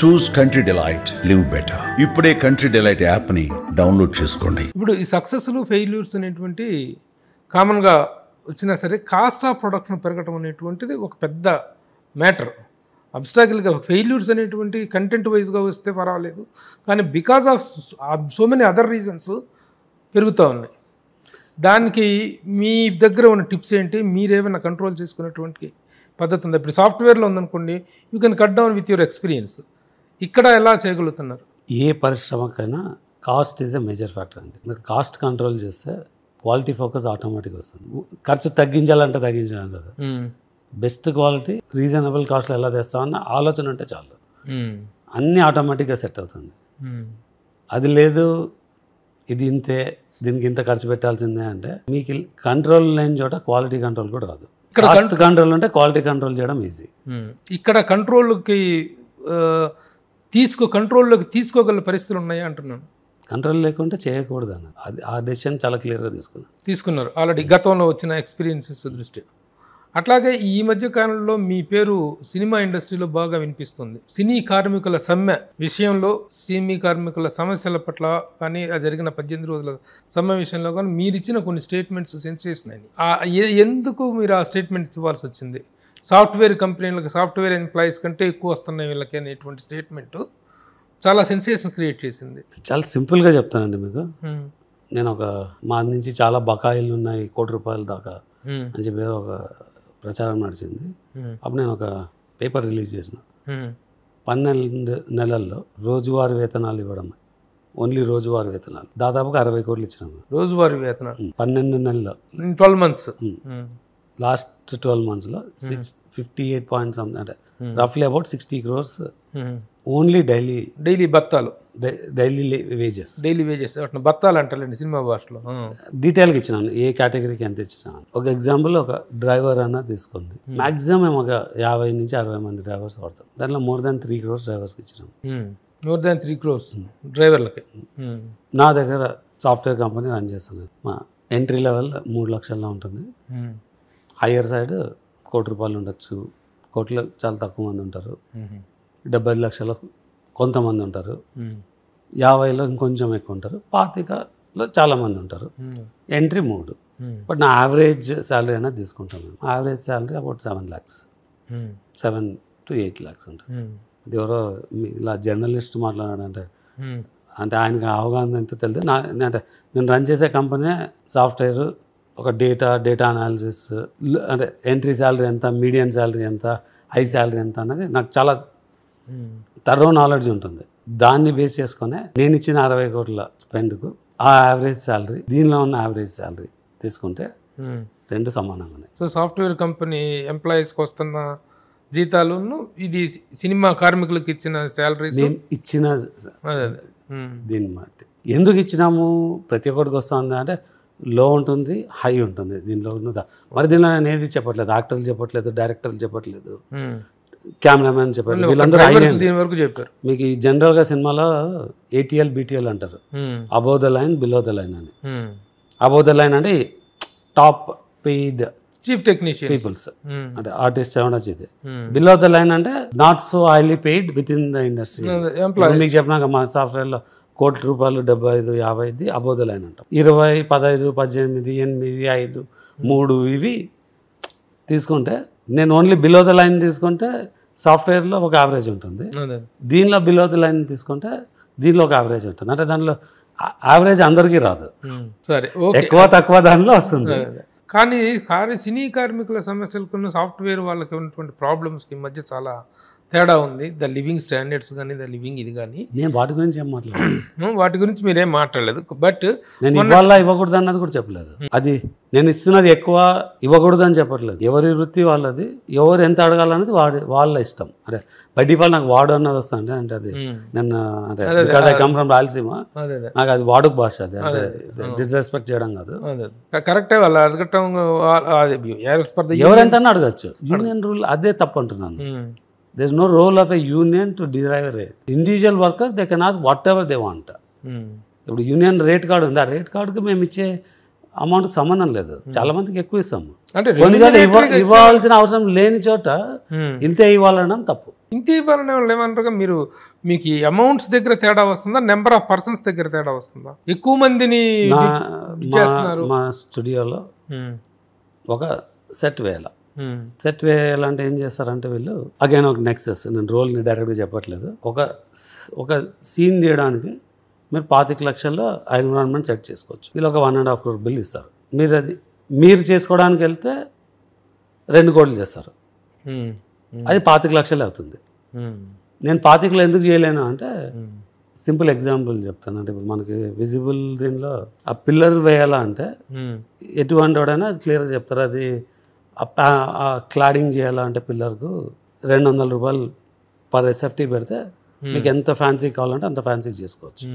చూస్ country delight, live better. ఇప్పుడే country delight యాప్ని download చేసుకోండి. ఇప్పుడు ఈ సక్సెస్లు ఫెయిల్యూర్స్ అనేటువంటి కామన్గా వచ్చినా సరే కాస్ట్ ఆఫ్ ప్రొడక్షన్ పెరగటం అనేటువంటిది ఒక పెద్ద మ్యాటర్. అబ్స్టాకిల్గా ఫెయిల్యూర్స్ అనేటువంటి కంటెంట్ వైజ్గా వస్తే పర్వాలేదు, కానీ because of so many other reasons పెరుగుతూ ఉన్నాయి. దానికి మీ దగ్గర ఉన్న టిప్స్ ఏంటి? మీరేమైనా కంట్రోల్ చేసుకునేటువంటి పద్ధతి ఉందా? ఇప్పుడు సాఫ్ట్వేర్లో ఉందనుకోండి, you can cut down with your experience. ఇక్కడ ఎలా చేయగలుగుతున్నారు? ఏ పరిశ్రమకైనా cost is a major factor అండి. మీరు కాస్ట్ కంట్రోల్ చేస్తే క్వాలిటీ ఫోకస్ ఆటోమేటిక్గా వస్తుంది. ఖర్చు తగ్గించాలంటే తగ్గించడం కదా, బెస్ట్ క్వాలిటీ రీజనబుల్ కాస్ట్లో ఎలా తెస్తామన్న ఆలోచన ఉంటే చాలు, అన్నీ ఆటోమేటిక్గా సెట్ అవుతుంది. అది లేదు, ఇది ఇంతే, దీనికి ఇంత ఖర్చు పెట్టాల్సిందే అంటే మీకు కంట్రోల్ లేని చోట క్వాలిటీ కంట్రోల్ కూడా రాదు. కాస్ట్ కంట్రోల్ అంటే క్వాలిటీ కంట్రోల్ చేయడం ఈజీ. ఇక్కడ కంట్రోల్లోకి కంట్రోల్లోకి తీసుకోగల పరిస్థితులు ఉన్నాయా అంటున్నాను. కంట్రోల్ లేకుంటే చేయకూడదు అన్నది, అది ఆ డెసిషన్ చాలా క్లియర్గా తీసుకున్నారు ఆల్రెడీ గతంలో వచ్చిన ఎక్స్పీరియన్సెస్ దృష్టి. అట్లాగే ఈ మధ్య కాలంలో మీ పేరు సినిమా ఇండస్ట్రీలో బాగా వినిపిస్తుంది. సినీ కార్మికుల సమ్మె విషయంలో, సినీ కార్మికుల సమస్యల పట్ల కానీ, జరిగిన 18 రోజుల సమ్మె విషయంలో కానీ మీరు ఇచ్చిన కొన్ని స్టేట్మెంట్స్ సెన్సేషన్ అయినాయి. ఎందుకు మీరు ఆ స్టేట్మెంట్స్ ఇవ్వాల్సి వచ్చింది? సాఫ్ట్వేర్ కంపెనీలకు, సాఫ్ట్వేర్ ఎంప్లాయీస్ కంటే ఎక్కువ వస్తున్నాయి వీళ్ళకి అనేటువంటి స్టేట్మెంట్ చాలా సెన్సేషన్ క్రియేట్ చేసింది. చాలా సింపుల్గా చెప్తానండి మీకు. నేను మా నుంచి చాలా బకాయిలు ఉన్నాయి, ₹1 దాకా అని చెప్పి ఒక ప్రచారం నడిచింది. అప్పుడు నేను ఒక పేపర్ రిలీజ్ చేసిన. 12 నెలల్లో రోజువారీ వేతనాలు ఇవ్వడం, ఓన్లీ రోజువారీ వేతనాలు దాదాపుగా 60 కోట్లు ఇచ్చినాము. రోజువారీ వేతనాలు 12 నెలల్లో, 12 months, లాస్ట్ 12 monthsలో 58 పాయింట్స్ అంటే రఫ్లీ అబౌట్ 60 crores ఓన్లీ డైలీ బత్తాలు, డైలీ వేజెస్ వాటిని బత్తాలు అంటారండి సినిమా భాషలో. డీటెయిల్గా ఇచ్చినాను, ఏ కేటగిరీకి ఎంత ఇచ్చినాను. ఒక ఎగ్జాంపుల్, ఒక డ్రైవర్ అన్న తీసుకోండి, మాక్సిమం మేము ఒక 50 నుంచి 60 మంది డ్రైవర్స్ వాడతాం. దాంట్లో more than 3 crores డ్రైవర్స్కి ఇచ్చినాం. more than 3 crores డ్రైవర్లకి. నా దగ్గర సాఫ్ట్వేర్ కంపెనీ రన్ చేస్తున్నాను. మా ఎంట్రీ లెవెల్ 3 లక్షల్లో ఉంటుంది. హయ్యర్ సైడ్ ₹1 ఉండొచ్చు, కోట్లు చాలా తక్కువ మంది ఉంటారు, 70 లక్షల కొంతమంది ఉంటారు, 50లో ఇంకొంచెం ఎక్కువ ఉంటారు, 25లో చాలామంది ఉంటారు. ఎంట్రీ 3. బట్ నా యావరేజ్ శాలరీ అనేది తీసుకుంటాం మేము. Average salary about 7 lakhs, 7 to 8 lakhs ఉంటుంది. ఎవరో ఇలా జర్నలిస్ట్ మాట్లాడాడంటే అంటే ఆయనకి అవగాహన ఎంత తెలియదు. అంటే నేను రన్ చేసే కంపెనీ సాఫ్ట్వేర్, ఒక డేటా అనాలిసిస్, అంటే ఎంట్రీ శాలరీ ఎంత, మీడియం శాలరీ ఎంత, హై శాలరీ ఎంత అన్నది నాకు చాలా థరో నాలెడ్జ్ ఉంటుంది. దాన్ని బేస్ చేసుకునే నేను ఇచ్చిన 60 కోట్ల స్పెండ్కు ఆ యావరేజ్ శాలరీ, దీనిలో ఉన్న యావరేజ్ శాలరీ తీసుకుంటే రెండు సమానంగా ఉన్నాయి. సో సాఫ్ట్వేర్ కంపెనీ ఎంప్లాయీస్కి వస్తున్న జీతాలను, ఇది సినిమా కార్మికులకు ఇచ్చిన శాలరీస్ ఇచ్చిన దీన్ని బట్టి ఎందుకు ఇచ్చినాము, ప్రతి ఒక్కటికి వస్తుంది అంటే లో ఉంటుంది, హై ఉంటుంది. దీనిలో ఉన్నదా మరి దీనిలో నేను ఏది చెప్పట్లేదు, యాక్టర్లు చెప్పట్లేదు, డైరెక్టర్లు చెప్పట్లేదు, కెమెరామెన్ చెప్పట్లేదు, వీళ్ళందరూ దీని వరకు చెప్పారు. మీకు ఈ జనరల్గా సినిమాలో ATL BTL అంటారు, above the line below the line అని. అబౌవ్ ద లైన్ అంటే top paid chief technician peoples, అంటే ఆర్టిస్ట్ ఏమన్నా చేది. బిలో ద లైన్ అంటే not so highly paid with in the industry. మీకు చెప్పినాక మా సాఫ్ట్వేర్లో ₹1 75, 50 అబౌవ్ ద లైన్ అంటాం. 20, 15, 18, 8, 5, 3 ఇవి తీసుకుంటే, నేను ఓన్లీ బిలో ద లైన్ తీసుకుంటే సాఫ్ట్వేర్లో ఒక యావరేజ్ ఉంటుంది, దీనిలో బిలో ద లైన్ తీసుకుంటే దీనిలో ఒక యావరేజ్ ఉంటుంది. అంటే దానిలో యావరేజ్ అందరికీ రాదు, సరే ఎక్కువ తక్కువ దానిలో వస్తుంది. కానీ సినీ కార్మికుల సమస్యలకు సాఫ్ట్వేర్ వాళ్ళకి ఉన్నటువంటి ప్రాబ్లమ్స్కి మధ్య చాలా తేడా ఉంది. ద లివింగ్ స్టాండర్డ్స్ కానీ, ద లివింగ్ ఇది కానీ, నేను వాటి గురించి ఏం మాట్లాడలేదు. వాటి గురించి మీరేం మాట్లాడలేదు. బట్ నేను ఇవ్వకూడదు అన్నది కూడా చెప్పలేదు. అది నేను ఇస్తున్నది ఎక్కువ ఇవ్వకూడదు అని చెప్పట్లేదు. ఎవరి వృత్తి వాళ్ళది, ఎవరు ఎంత అడగాలన్నది వాళ్ళ ఇష్టం. అంటే బై డిఫాల్ట్ నాకు వాడు అన్నది వస్తుంది అంటే అది నేను అంటే because I come from Rayalaseema, నాకు అది వాడుక భాష, అది అంటే డిస్రెస్పెక్ట్ చేయడం కాదు, కరెక్టే. వాళ్ళు అడగటం ఎవరెంత అడగచ్చు, యూనియన్ రూల్ అదే తప్పు అంటున్నాను. There is no role of a union to derive a rate. Individual workers, they can ask whatever they want. ఇప్పుడు యూనియన్ రేట్ కార్డు ఉంది, ఆ రేట్ కార్డుకి మేము ఇచ్చే అమౌంట్కి సంబంధం లేదు. చాలా మందికి ఎక్కువ ఇస్తాము, అంటే ఇవ్వాల్సిన అవసరం లేని చోట ఇంతే ఇవ్వాలనడం తప్పు. ఇంత ఇవ్వాలనే వాళ్ళు ఏమంటారు, మీకు అమౌంట్స్ దగ్గర తేడా వస్తుందా, నెంబర్ ఆఫ్ పర్సన్స్ దగ్గర తేడా వస్తుందా? ఎక్కువ మందిని చేస్తున్నారు. మా స్టూడియోలో ఒక సెట్ వేయాలంటే ఏం చేస్తారంటే వీళ్ళు అగైన్ ఒక నెక్సెస్, నేను రోల్ని డైరెక్ట్గా చెప్పట్లేదు, ఒక సీన్ తీయడానికి మీరు 25 లక్షల్లో ఎన్విరాన్మెంట్ సెట్ చేసుకోవచ్చు. వీళ్ళు ఒక 1.5 crore బిల్ ఇస్తారు. మీరు చేసుకోవడానికి వెళ్తే 2 కోట్లు చేస్తారు. అది 25 లక్షలే అవుతుంది. నేను 25 ఎందుకు చేయలేను అంటే సింపుల్ ఎగ్జాంపుల్ చెప్తాను. అంటే ఇప్పుడు మనకి విజిబుల్ దీనిలో ఆ పిల్లర్ వేయాలా అంటే ఎటువంటి వాడైనా క్లియర్గా చెప్తారు. అది ఆ క్లాడింగ్ చేయాలా అంటే పిల్లర్కు 200 రూపాయలు పర్ SFT పెడితే మీకు ఎంత ఫ్యాన్సీ కావాలంటే అంత ఫ్యాన్సీ చేసుకోవచ్చు.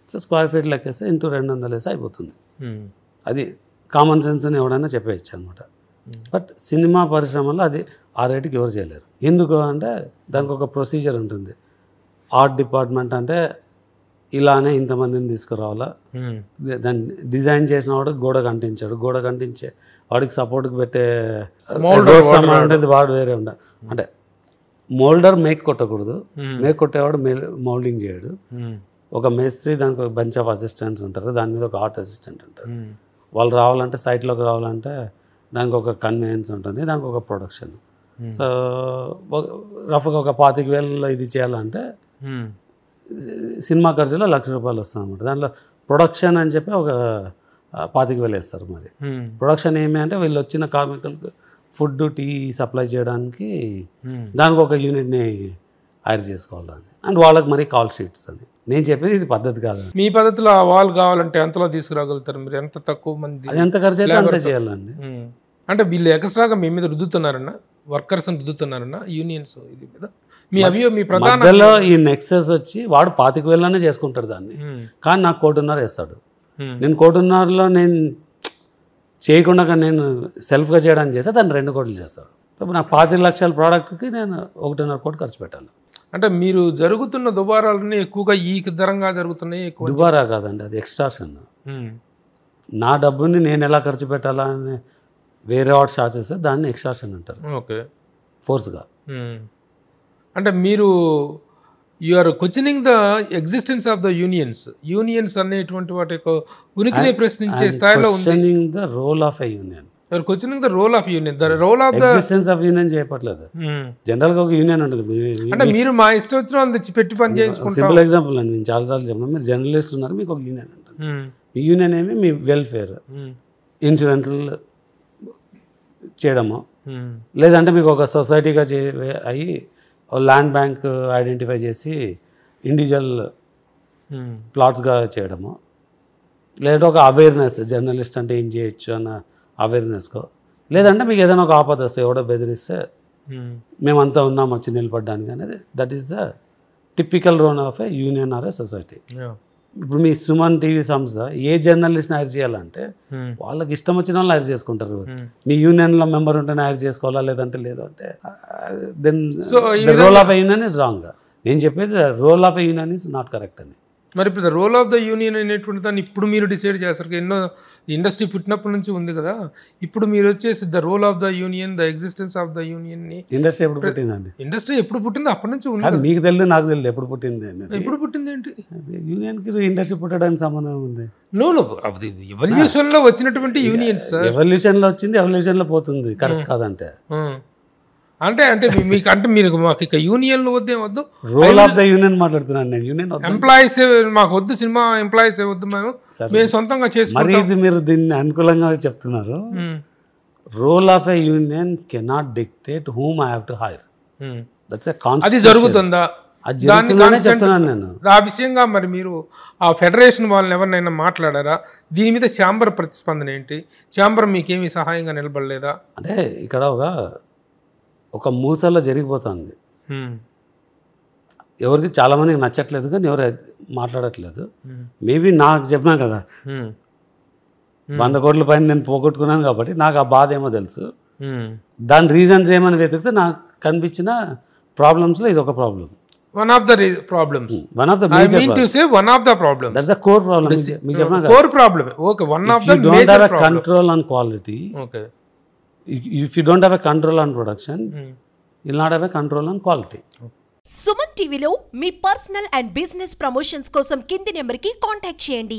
సో స్క్వేర్ ఫీట్ లెక్కేస్తే ఇంటూ 200 వేస్తే అయిపోతుంది. అది కామన్ సెన్స్ని ఎవడైనా చెప్పేయచ్చు అనమాట. బట్ సినిమా పరిశ్రమలో అది ఆ రేటుకి ఎవరు చేయలేరు. ఎందుకు అంటే దానికి ఒక ప్రొసీజర్ ఉంటుంది. ఆర్ట్ డిపార్ట్మెంట్ అంటే ఇలానే ఇంతమందిని తీసుకురావాలా, దాన్ని డిజైన్ చేసిన వాడు గోడకు అంటించాడు, గోడకు అంటించే వాడికి సపోర్ట్కి పెట్టే ఉంటుంది, వాడు వేరే ఉండాలి. అంటే మోల్డర్ మేక్ కొట్టకూడదు, మేక్ కొట్టేవాడు మౌల్డింగ్ చేయడు. ఒక మేస్త్రి, దానికి ఒక బంచ్ ఆఫ్ అసిస్టెంట్స్ ఉంటారు, దాని మీద ఒక ఆర్ట్ అసిస్టెంట్ ఉంటారు. వాళ్ళు రావాలంటే సైట్లోకి రావాలంటే దానికి ఒక కన్వీనియన్స్ ఉంటుంది, దానికి ఒక ప్రొడక్షన్. సో రఫ్గా ఒక 25,000 ఇది చేయాలంటే సినిమా ఖర్చులో 1,00,000 రూపాయలు వస్తుంది అనమాట. దాంట్లో ప్రొడక్షన్ అని చెప్పి ఒక 25,000 వేస్తారు. మరి ప్రొడక్షన్ ఏమి అంటే వీళ్ళు వచ్చిన కార్మికులకు ఫుడ్, టీ సప్లై చేయడానికి దానికి ఒక యూనిట్ని హైర్ చేసుకోవాలని, అండ్ వాళ్ళకి మరి కాల్ షీట్స్ అని. నేను చెప్పేది ఇది పద్ధతి కాదు. మీ పద్ధతిలో ఆ వాల్ కావాలంటే ఎంతలో తీసుకురాగలుగుతారు మీరు? ఎంత తక్కువ మంది, అది ఎంత ఖర్చు అయితే అంతే చేయాలండి. అంటే వీళ్ళు ఎక్స్ట్రాగా మీ మీద రుద్దుతున్నారన్నా, వర్కర్స్ రుద్దుతున్నారన్నా యూనియన్స్ ఇది మీద? మీ ప్రధాన ఈ నెక్సెస్ వచ్చి వాడు 25,000 చేసుకుంటాడు దాన్ని, కానీ నాకు 1,50,000 వేస్తాడు. నేను 1,50,000లో నేను చేయకుండా నేను సెల్ఫ్గా చేయడానికి చేస్తే దాన్ని 2 కోట్లు చేస్తాడు. నాకు 25 లక్షల ప్రోడక్ట్కి నేను 1.5 కోట్లు ఖర్చు పెట్టాలి. అంటే మీరు జరుగుతున్న దుబారాలన్నీ ఎక్కువగా ఈ ధరంగా జరుగుతున్నాయి. ఎక్కువ దుబారా కాదండి, అది ఎక్స్ట్రాషన్. నా డబ్బుని నేను ఎలా ఖర్చు పెట్టాలా అని వేరే వాడు షార్ట్ చేస్తే దాన్ని ఎక్స్ట్రాషన్ అంటారు. ఓకే, ఫోర్స్గా. అంటే మీరు are questioning the existence of the unions అనేటువంటి వాటి యొక్క ఉనికిని ప్రశ్నించే స్థాయిలో ఉంది. Questioning the role of a union. You're questioning the role of union, the role of the existence of union చేయట్లేదు. జనరల్గా ఒక యూనియన్ ఉంటుంది. అంటే మీరు మా ఇష్టం వచ్చిన వాళ్ళు తెచ్చి పెట్టి పని చేయించుకుంటారు. సింపుల్ ఎగ్జాంపుల్ అండి, నేను చాలాసార్లు చెప్పిన, మీరు జర్నలిస్ట్ ఉన్నారు, మీకు ఒక యూనియన్ ఉంటుంది. మీ యూనియన్ ఏమి మీ వెల్ఫేర్, ఇన్సూరెన్స్ చేయడము, లేదంటే మీకు ఒక సొసైటీగా అయ్యి ల్యాండ్ బ్యాంక్ ఐడెంటిఫై చేసి ఇండివిజువల్ ప్లాట్స్గా చేయడము, లేదంటే ఒక అవేర్నెస్, జర్నలిస్ట్ అంటే ఏం చేయొచ్చు అన్న అవేర్నెస్కో, లేదంటే మీకు ఏదైనా ఒక ఆపద వస్తే ఎవడో బెదిరిస్తే మేమంతా ఉన్నాం వచ్చి నిలబడ్డానికి అనేది, that is the typical role of a union or a society. ఇప్పుడు మీ సుమన్ టీవీ సంస్థ ఏ జర్నలిస్ట్ని హైర్ చేయాలంటే వాళ్ళకి ఇష్టం వచ్చిన వాళ్ళని హైర్ చేసుకుంటారు. మీ యూనియన్లో మెంబర్ ఉంటేనే హైర్ చేసుకోవాలా, లేదంటే లేదు అంటే then role of a union is wrong. నేను చెప్పేది role of a union is not correct అని. మరి ఇప్పుడు రోల్ ఆఫ్ ద యూనియన్ అనేటువంటి దాన్ని ఇప్పుడు మీరు డిసైడ్ చేస్తారు. ఎన్నో ఇండస్ట్రీ పుట్టినప్పటి నుంచి ఉంది కదా, ఇప్పుడు మీరు వచ్చేసి the role of the union, the existence of the union ని. ఇండస్ట్రీ ఎప్పుడు పుట్టిందండి? ఇండస్ట్రీ ఎప్పుడు పుట్టింది అప్పటి నుంచి ఉంది. మీకు తెలియదు, నాకు తెలియదు ఎప్పుడు పుట్టింది. ఎప్పుడు పుట్టింది ఏంటి? యూనియన్కి ఇండస్ట్రీ పుట్టడానికి సంబంధం ఉంది. నో ఎవల్యూషన్ లో వచ్చినటువంటి యూనియన్స్. ఎవల్యూషన్లో వచ్చింది, ఎవల్యూషన్లో పోతుంది, కరెక్ట్ కాదంటే. అంటే మీకు అంటే మీరు మాకు ఇక యూనియన్లు వద్దు, రోల్ ఆఫ్ ద యూనియన్ మాట్లాడుతున్నాను నేను. యూనియన్ ఎంప్లాయీస్ మాకు వద్దు, సినిమా ఎంప్లాయీస్ వద్దు, మేము సొంతంగా చేసుకుంటాం. మరి ఇది మీరు దీన్ని అనుకూలంగా చెప్తున్నారు. Role of a union cannot dictate whom I have to hire. That's a constitution. అది జరుగుతుందా? చెప్తున్నాను నేను. ఆ విషయంగా మరి మీరు ఆ ఫెడరేషన్ వాళ్ళని ఎవరినైనా మాట్లాడారా? దీని మీద ఛాంబర్ ప్రతిస్పందన ఏంటి? ఛాంబర్ మీకేమీ సహాయంగా నిలబడలేదా? అంటే ఇక్కడ ఒక మూసల్లో జరిగిపోతుంది. ఎవరికి చాలామందికి నచ్చట్లేదు, కానీ ఎవరు మాట్లాడట్లేదు. మేబీ నాకు చెప్పినా కదా, 100 కోట్ల పైన నేను పోగొట్టుకున్నాను కాబట్టి నాకు ఆ బాధ ఏమో తెలుసు. దాని రీజన్స్ ఏమని వెతికితే నాకు కనిపించిన ప్రాబ్లమ్స్లో ఇది ఒక problem. One of the problems. One of the major I mean to say one of the problems. That's the core problem. Core problem. Okay, one of the major problem. If you don't have a control on quality, okay. If you don't have a control on production, will not have a control on quality. Suman టీవీలో మీ personal and business promotions కోసం కింది నెంబర్కి contact చేయండి.